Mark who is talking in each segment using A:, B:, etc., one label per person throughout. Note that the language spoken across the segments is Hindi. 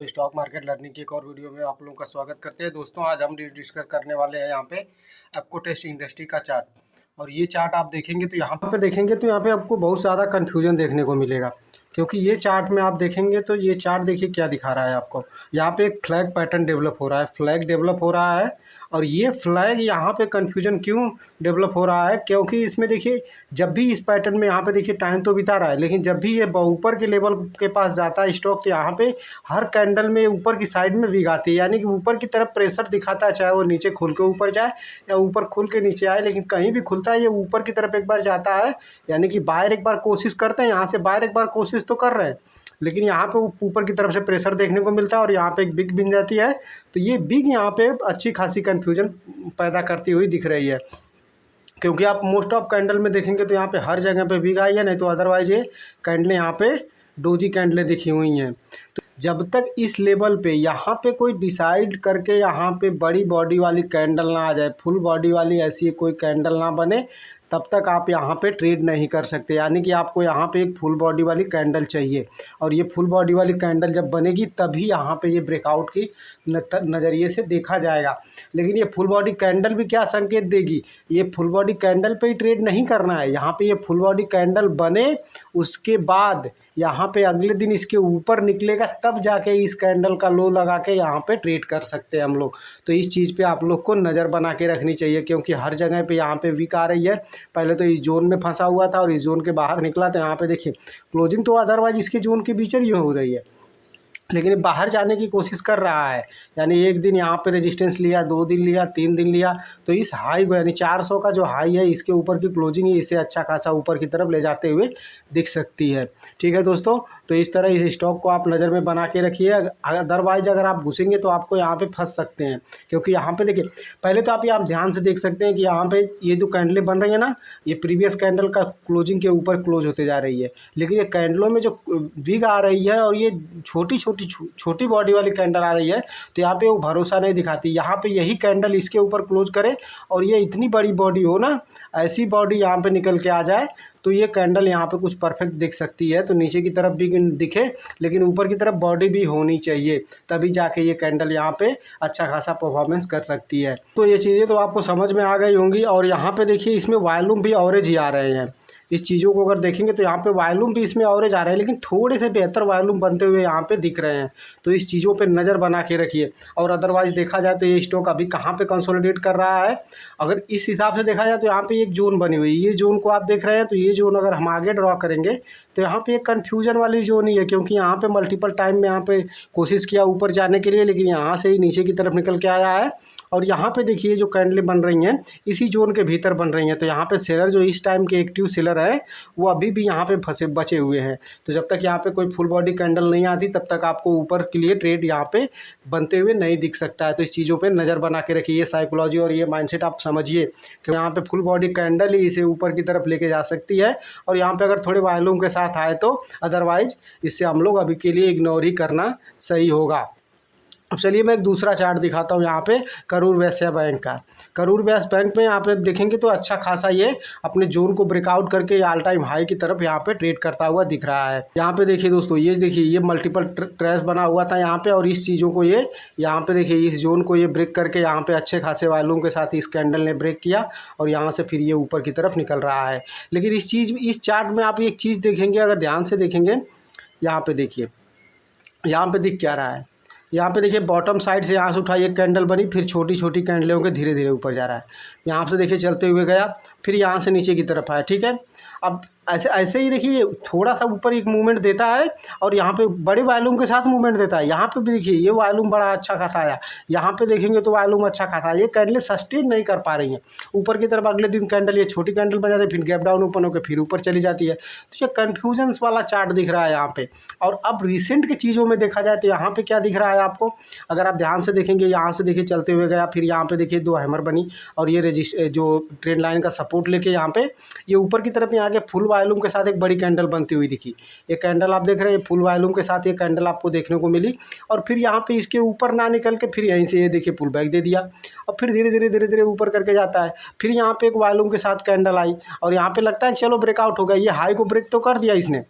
A: तो स्टॉक मार्केट लर्निंग की एक और वीडियो में आप लोगों का स्वागत करते हैं। दोस्तों आज हम डिस्कस करने वाले हैं यहाँ पे आपको टेस्ट इंडस्ट्री का चार्ट। और ये चार्ट आप देखेंगे तो यहाँ पे आपको बहुत ज़्यादा कन्फ्यूजन देखने को मिलेगा, क्योंकि ये चार्ट में आप देखेंगे तो ये चार्ट देखिए क्या दिखा रहा है आपको। यहाँ पे एक फ्लैग पैटर्न डेवलप हो रहा है, फ्लैग डेवलप हो रहा है। और ये फ्लैग यहाँ पे कन्फ्यूजन क्यों डेवलप हो रहा है, क्योंकि इसमें देखिए जब भी इस पैटर्न में यहाँ पे देखिए टाइम तो बिता रहा है, लेकिन जब भी ये ऊपर के लेवल के पास जाता है स्टॉक, तो यहाँ पे हर कैंडल में ऊपर की साइड में विग आती है, यानी कि ऊपर की तरफ प्रेशर दिखाता है, चाहे वो नीचे खुल के ऊपर जाए या ऊपर खुल के नीचे आए, लेकिन कहीं भी खुलता है ये ऊपर की तरफ एक बार जाता है। यानी कि बायर एक बार कोशिश करते हैं, यहाँ से बायर एक बार कोशिश तो कर रहे हैं, लेकिन यहाँ पे ऊपर की तरफ से प्रेशर देखने को मिलता है और यहाँ पे एक बिग बन जाती है। तो ये बिग यहाँ पे अच्छी खासी कन्फ्यूजन पैदा करती हुई दिख रही है, क्योंकि आप मोस्ट ऑफ कैंडल में देखेंगे तो यहाँ पे हर जगह पे बिग आई है, नहीं तो अदरवाइज ये कैंडलें यहाँ पे डोजी कैंडलें दिखी हुई हैं। तो जब तक इस लेवल पे यहाँ पे कोई डिसाइड करके यहाँ पे बड़ी बॉडी वाली कैंडल ना आ जाए, फुल बॉडी वाली ऐसी कोई कैंडल ना बने, तब तक आप यहाँ पे ट्रेड नहीं कर सकते। यानी कि आपको यहाँ पे एक फुल बॉडी वाली कैंडल चाहिए, और ये फुल बॉडी वाली कैंडल जब बनेगी तभी यहाँ पे ये ब्रेकआउट की नज़रिए से देखा जाएगा। लेकिन ये फुल बॉडी कैंडल भी क्या संकेत देगी, ये फुल बॉडी कैंडल पे ही ट्रेड नहीं करना है। यहाँ पे ये फुल बॉडी कैंडल बने, उसके बाद यहाँ पे अगले दिन इसके ऊपर निकलेगा, तब जाके इस कैंडल का लो लगा के यहाँ पे ट्रेड कर सकते हैं हम लोग। तो इस चीज़ पे आप लोग को नज़र बना के रखनी चाहिए, क्योंकि हर जगह पे यहाँ पे वीक आ रही है। पहले तो इस जोन में फंसा हुआ था और इस जोन के बाहर निकला, तो यहाँ पे देखिए क्लोजिंग तो अदरवाइज इसके जोन के बीच ही हो रही है, लेकिन ये बाहर जाने की कोशिश कर रहा है। यानी एक दिन यहाँ पे रेजिस्टेंस लिया, 2 दिन लिया, 3 दिन लिया, तो इस हाई को यानी 400 का जो हाई है इसके ऊपर की क्लोजिंग ही इसे अच्छा खासा ऊपर की तरफ ले जाते हुए दिख सकती है। ठीक है दोस्तों, तो इस तरह इस स्टॉक को आप नज़र में बना के रखिए। अदरवाइज अगर आप घुसेंगे तो आपको यहाँ पे फंस सकते हैं, क्योंकि यहाँ पे देखिए पहले तो आप ध्यान से देख सकते हैं कि यहाँ पे ये जो कैंडलें बन रही है ना, ये प्रीवियस कैंडल का क्लोजिंग के ऊपर क्लोज होते जा रही है। लेकिन ये कैंडलों में जो विग आ रही है और ये छोटी बॉडी वाली कैंडल आ रही है, तो यहाँ पे वो भरोसा नहीं दिखाती। यहाँ पे यही कैंडल इसके ऊपर क्लोज करे और ये इतनी बड़ी बॉडी हो ना, ऐसी बॉडी यहाँ पे निकल के आ जाए, तो ये कैंडल यहाँ पे कुछ परफेक्ट दिख सकती है। तो नीचे की तरफ भी दिखे, लेकिन ऊपर की तरफ बॉडी भी होनी चाहिए, तभी जाके ये कैंडल यहाँ पे अच्छा खासा परफॉर्मेंस कर सकती है। तो ये चीज़ें तो आपको समझ में आ गई होंगी। और यहाँ पे देखिए इसमें वॉल्यूम भी एवरेज ही आ रहे हैं। इस चीज़ों को अगर देखेंगे तो यहाँ पे वॉल्यूम भी इसमें एवरेज आ रहे हैं, लेकिन थोड़े से बेहतर वॉल्यूम बनते हुए यहाँ पे दिख रहे हैं। तो इस चीज़ों पे नज़र बना के रखिए। और अदरवाइज़ देखा जाए तो ये स्टॉक अभी कहाँ पे कंसोलिडेट कर रहा है, अगर इस हिसाब से देखा जाए तो यहाँ पे एक जोन बनी हुई है। ये जोन को आप देख रहे हैं, तो ये जोन अगर हम आगे ड्रॉ करेंगे तो यहाँ पे एक कन्फ्यूजन वाली जोन ही है, क्योंकि यहाँ पे मल्टीपल टाइम में यहाँ पे कोशिश किया ऊपर जाने के लिए, लेकिन यहाँ से ही नीचे की तरफ निकल के आया है। और यहाँ पे देखिए जो कैंडलें बन रही हैं इसी जोन के भीतर बन रही हैं। तो यहाँ पे सेलर जो इस टाइम के एक्टिव सेलर है वो अभी भी यहाँ पे फंसे बचे हुए हैं। तो जब तक यहाँ पे कोई फुल बॉडी कैंडल नहीं आती, तब तक आपको ऊपर के लिए ट्रेड यहाँ पे बनते हुए नहीं दिख सकता है। तो इस चीज़ों पे नज़र बना के रखिए। ये साइकोलॉजी और ये माइंडसेट आप समझिए कि यहाँ पे फुल बॉडी कैंडल ही इसे ऊपर की तरफ लेके जा सकती है। और यहाँ पे अगर थोड़े वॉल्यूम के साथ आए तो अदरवाइज इससे हम लोग अभी के लिए इग्नोर ही करना सही होगा। अब चलिए मैं एक दूसरा चार्ट दिखाता हूँ यहाँ पे करूर वैश्य बैंक का। करूर वैश्य बैंक में यहाँ पे देखेंगे तो अच्छा खासा ये अपने जोन को ब्रेकआउट करके ऑल टाइम हाई की तरफ यहाँ पे ट्रेड करता हुआ दिख रहा है। यहाँ पे देखिए दोस्तों, ये देखिए ये मल्टीपल ट्रेस बना हुआ था यहाँ पे, और इस चीज़ों को ये यहाँ पे देखिए इस जोन को ये ब्रेक करके यहाँ पे अच्छे खासे वॉल्यूम के साथ इस कैंडल ने ब्रेक किया और यहाँ से फिर ये ऊपर की तरफ निकल रहा है। लेकिन इस चार्ट में आप एक चीज़ देखेंगे, अगर ध्यान से देखेंगे यहाँ पे देखिए यहाँ पे दिख क्या रहा है। यहाँ पे देखिए बॉटम साइड से यहाँ से उठाई एक कैंडल बनी, फिर छोटी छोटी कैंडलों के धीरे धीरे ऊपर जा रहा है। यहाँ से देखिए चलते हुए गया, फिर यहाँ से नीचे की तरफ आया। ठीक है, अब ऐसे ही देखिए थोड़ा सा ऊपर एक मूवमेंट देता है और यहाँ पे बड़े वॉल्यूम के साथ मूवमेंट देता है। यहाँ पे भी देखिए ये वॉल्यूम बड़ा अच्छा खासा आया, यहाँ पे देखेंगे तो वॉल्यूम अच्छा खासा। ये कैंडलें सस्टेन नहीं कर पा रही हैं ऊपर की तरफ। अगले दिन कैंडल ये छोटी कैंडल बन जाती है, फिर गैप डाउन ओपन होकर फिर ऊपर चली जाती है। तो ये कन्फ्यूजन्स वाला चार्ट दिख रहा है यहाँ पे। और अब रिसेंट की चीज़ों में देखा जाए तो यहाँ पे क्या दिख रहा है आपको, अगर आप ध्यान से देखेंगे यहाँ से देखिए चलते हुए गया, फिर यहाँ पे देखिए 2 हैमर बनी और ये जो ट्रेंड लाइन का सपोर्ट लेके यहाँ पे ये ऊपर की तरफ यहाँ के फुल वॉल्यूम के साथ एक बड़ी कैंडल बनती हुई दिखी। ये कैंडल आप देख रहे हैं फुल वॉल्यूम के साथ ये कैंडल आपको देखने को मिली, और फिर यहाँ पे इसके ऊपर ना निकल के फिर यहीं से ये देखिए पुल बैक दे दिया और फिर धीरे धीरे ऊपर करके जाता है। फिर यहाँ पे एक वॉल्यूम के साथ कैंडल आई और यहाँ पे लगता है कि चलो ब्रेकआउट हो गया। ये हाई को ब्रेक तो कर दिया इसने,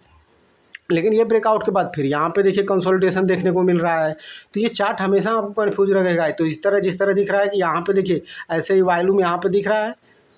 A: लेकिन ये ब्रेकआउट के बाद फिर यहाँ पे देखिए कंसोलिडेशन देखने को मिल रहा है। तो ये चार्ट हमेशा आपको कन्फ्यूज रखेगा। तो इस तरह जिस तरह दिख रहा है कि यहाँ पे देखिए ऐसे ही वॉल्यूम यहाँ पे दिख रहा है,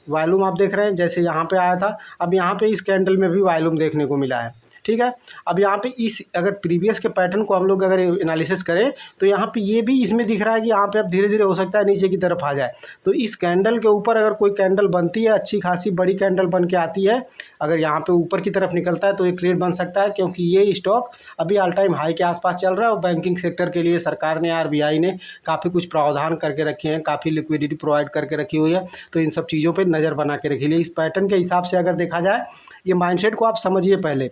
A: वॉल्यूम आप देख रहे हैं जैसे यहाँ पे आया था, अब यहाँ पे इस कैंडल में भी वॉल्यूम देखने को मिला है। ठीक है, अब यहाँ पे इस अगर प्रीवियस के पैटर्न को हम लोग अगर एनालिसिस करें तो यहाँ पे ये भी इसमें दिख रहा है कि यहाँ पे अब धीरे धीरे हो सकता है नीचे की तरफ आ जाए। तो इस कैंडल के ऊपर अगर कोई कैंडल बनती है, अच्छी खासी बड़ी कैंडल बन के आती है, अगर यहाँ पे ऊपर की तरफ निकलता है तो एक ट्रेड बन सकता है, क्योंकि ये स्टॉक अभी ऑल टाइम हाई के आसपास चल रहा है। और बैंकिंग सेक्टर के लिए सरकार ने, RBI ने काफ़ी कुछ प्रावधान करके रखे हैं, काफ़ी लिक्विडिटी प्रोवाइड करके रखी हुई है। तो इन सब चीज़ों पर नज़र बना के रखिए। इस पैटर्न के हिसाब से अगर देखा जाए, ये माइंडसेट को आप समझिए। पहले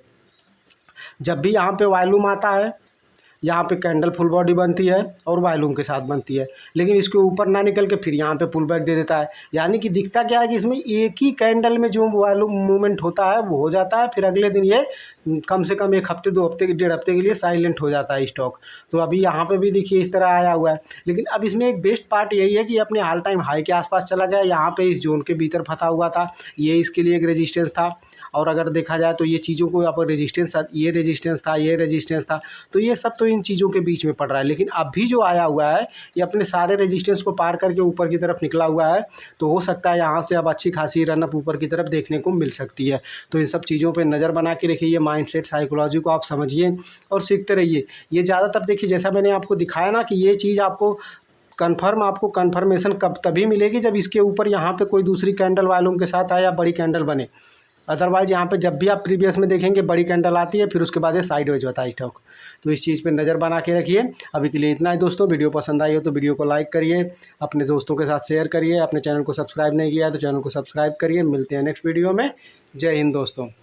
A: जब भी यहाँ पे वॉल्यूम आता है, यहाँ पे कैंडल फुल बॉडी बनती है और वॉल्यूम के साथ बनती है, लेकिन इसके ऊपर ना निकल के फिर यहाँ पे पुल बैक दे देता है। यानी कि दिखता क्या है कि इसमें एक ही कैंडल में जो वॉल्यूम मूवमेंट होता है वो हो जाता है, फिर अगले दिन ये कम से कम 1 हफ्ते 2 हफ्ते 1.5 हफ्ते के लिए साइलेंट हो जाता है स्टॉक। तो अभी यहाँ पे भी देखिए इस तरह आया हुआ है। लेकिन अब इसमें एक बेस्ट पार्ट यही है कि अपने ऑल टाइम हाई के आसपास चला गया, यहाँ पे इस जोन के भीतर फंसा हुआ था, ये इसके लिए एक रेजिस्टेंस था। और अगर देखा जाए तो ये चीज़ों को यहाँ पर रेजिस्टेंस, ये रेजिस्टेंस था, ये रेजिस्टेंस था, तो ये सब तो इन चीज़ों के बीच में पड़ रहा है। लेकिन अभी जो आया हुआ है ये अपने सारे रेजिस्टेंस को पार करके ऊपर की तरफ निकला हुआ है। तो हो सकता है यहाँ से अब अच्छी खासी रनअप ऊपर की तरफ देखने को मिल सकती है। तो इन सब चीज़ों पे नज़र बना के रखिए। माइंडसेट साइकोलॉजी को आप समझिए और सीखते रहिए। ये ज़्यादातर देखिए, जैसा मैंने आपको दिखाया ना कि ये चीज़ आपको कन्फर्मेशन कब तभी मिलेगी जब इसके ऊपर यहाँ पे कोई दूसरी कैंडल वॉल्यूम के साथ आए या बड़ी कैंडल बने। अदरवाइज़ यहाँ पे जब भी आप प्रीवियस में देखेंगे बड़ी कैंडल आती है, फिर उसके बाद ये साइडवेज होता है स्टॉक। तो इस चीज़ पे नज़र बना के रखिए। अभी के लिए इतना ही दोस्तों। वीडियो पसंद आई हो तो वीडियो को लाइक करिए, अपने दोस्तों के साथ शेयर करिए, अपने चैनल को सब्सक्राइब नहीं किया है तो चैनल को सब्सक्राइब करिए। मिलते हैं नेक्स्ट वीडियो में। जय हिंद दोस्तों।